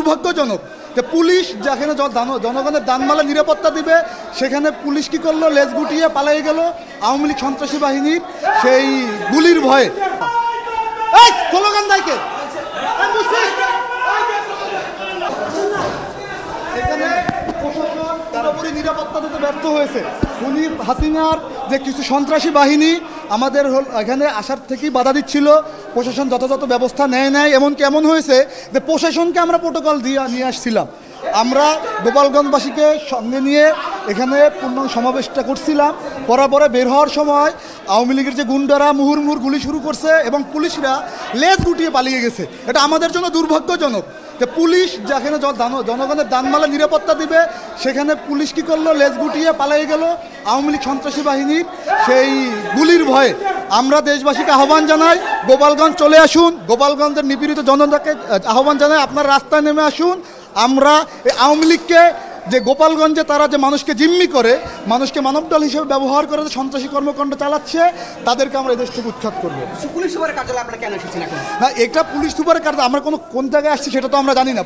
দুর্ভাগ্যজনক যে পুলিশ যেখানে জনগণের দানমালা নিরাপত্তা দিবে সেখানে পুলিশ কি করলো, লেজ গুটিয়ে পালিয়ে গেল আওয়ামী লীগ সন্ত্রাসী বাহিনীর সেই গুলির ভয়ে। স্লোগান দাইকে এখানে প্রশাসন পুরোপুরি নিরাপত্তা দিতে ব্যর্থ হয়েছে। হাসিনার যে কিছু সন্ত্রাসী বাহিনী আমাদের এখানে আসার থেকেই বাধা দিচ্ছিল, প্রশাসন যথাযথ ব্যবস্থা নেয় নাই। এমনকি এমন হয়েছে যে প্রশাসনকে আমরা প্রোটোকল দিয়ে নিয়ে আসছিলাম। আমরা গোপালগঞ্জবাসীকে সঙ্গে নিয়ে এখানে পূর্ণ সমাবেশটা করছিলাম। পরে বের হওয়ার সময় আওয়ামী লীগের যে গুন্ডারা মুহুর্মুহুর গুলি শুরু করছে এবং পুলিশরা লেজ গুটিয়ে পালিয়ে গেছে। এটা আমাদের জন্য দুর্ভাগ্যজনক যে পুলিশ যেখানে জনগণের দানমালা নিরাপত্তা দিবে সেখানে পুলিশ কি করলো, লেজ গুটিয়ে পালিয়ে গেল আওয়ামী লীগ সন্ত্রাসী বাহিনীর সেই গুলির ভয়ে। আমরা দেশবাসীকে আহ্বান জানাই, গোপালগঞ্জ চলে আসুন। গোপালগঞ্জের নিপীড়িত জনতাকে আহ্বান জানাই, আপনারা রাস্তায় নেমে আসুন। আমরা এই আওয়ামী লীগকে যে গোপালগঞ্জে তারা যে মানুষকে জিম্মি করে, মানুষকে মানবডাল হিসেবে ব্যবহার করে যে সন্ত্রাসী কর্মকাণ্ড চালাচ্ছে, তাদেরকে আমরা এই দেশ থেকে উৎখাত করবো। পুলিশ সুপারের কার্যালয়ে আপনারা কেন এসেছেন এখন? না, এটা পুলিশ সুপারের কার্যালয়। আমরা কোন জায়গায় আসছি সেটা তো আমরা জানি না।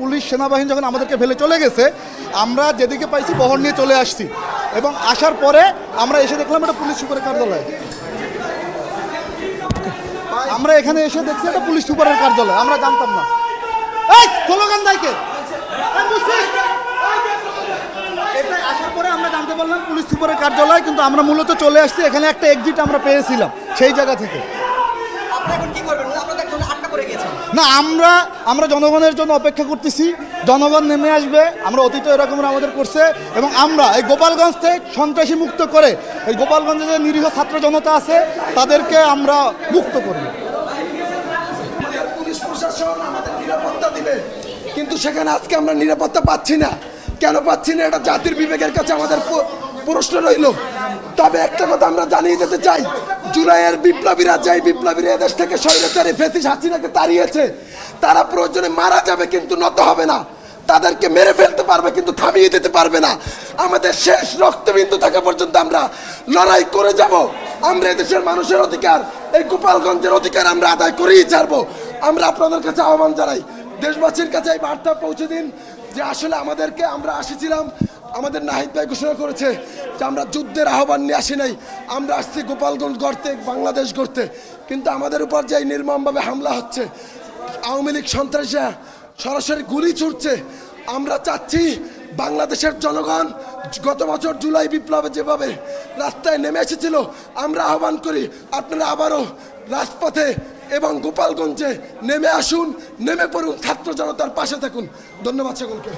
পুলিশ সেনাবাহিনী যখন আমাদেরকে ফেলে চলে গেছে, আমরা যেদিকে পাইছি বহর নিয়ে চলে আসছি এবং আসার পরে আমরা এসে দেখলাম এটা পুলিশ সুপারের কার্যালয়। আমরা এখানে এসে দেখছি এটা পুলিশ সুপারের কার্যালয়, আমরা জানতাম না। স্লোগান দাইকে এটা আসার পরে আমরা জানতে পারলাম পুলিশ সুপারের কার্যালয়, কিন্তু আমরা মূলত চলে আসছি এখানে একটা এক্সিট আমরা পেয়েছিলাম সেই জায়গা থেকে। না, আমরা জনগণের জন্য অপেক্ষা করতেছি, জনগণ নেমে আসবে। আমরা অতীতে এরকম আমাদের করছে এবং আমরা এই গোপালগঞ্জ থেকে সন্ত্রাসী মুক্ত করে এই গোপালগঞ্জে যে নিরীহ ছাত্র জনতা আছে তাদেরকে আমরা মুক্ত করব। পুলিশ প্রশাসন আমাদের নিরাপত্তা দিবে, কিন্তু সেখানে আজকে আমরা নিরাপত্তা পাচ্ছি না। কেন পাচ্ছি না, এটা জাতির বিবেকের কাছে আমাদের প্রশ্ন রইল। তবে একটা কথা আমরা জানিয়ে দিতে চাই, জুলাইয়ের বিপ্লবীরা এদেশ থেকে স্বৈরাচারী ফ্যাসিস্ট হাসিনাকে তাড়িয়েছে, তারা প্রয়োজনে মারা যাবে কিন্তু নত হবে না। তাদেরকে মেরে ফেলতে পারবে কিন্তু থামিয়ে দিতে পারবে না। আমাদের শেষ রক্তবিন্দু থাকা পর্যন্ত আমরা লড়াই করে যাব। আমরা এদেশের মানুষের অধিকার, এই গোপালগঞ্জের অধিকার আমরা আদায় করেই ছাড়বো। আমরা আপনাদের কাছে আহ্বান জানাই, দেশবাসীর কাছে এই বার্তা পৌঁছে দিন যে আসলে আমরা আসিছিলাম, আমাদের নাহিদ ভাই ঘোষণা করেছে যে আমরা যুদ্ধের আহ্বান নিয়ে আসি নাই, আমরা আসছি গোপালগঞ্জ গড়তে, বাংলাদেশ গড়তে। কিন্তু আমাদের উপর যে নির্মমভাবে হামলা হচ্ছে, আওয়ামী লীগ সন্ত্রাসীরা সরাসরি গুলি ছুটছে, আমরা চাচ্ছি বাংলাদেশের জনগণ গত বছর জুলাই বিপ্লবে যেভাবে রাস্তায় নেমে এসেছিল, আমরা আহ্বান করি আপনারা আবারও রাজপথে এবং গোপালগঞ্জে নেমে আসুন, নেমে পড়ুন, ছাত্র জনতার পাশে থাকুন। ধন্যবাদ সকলকে।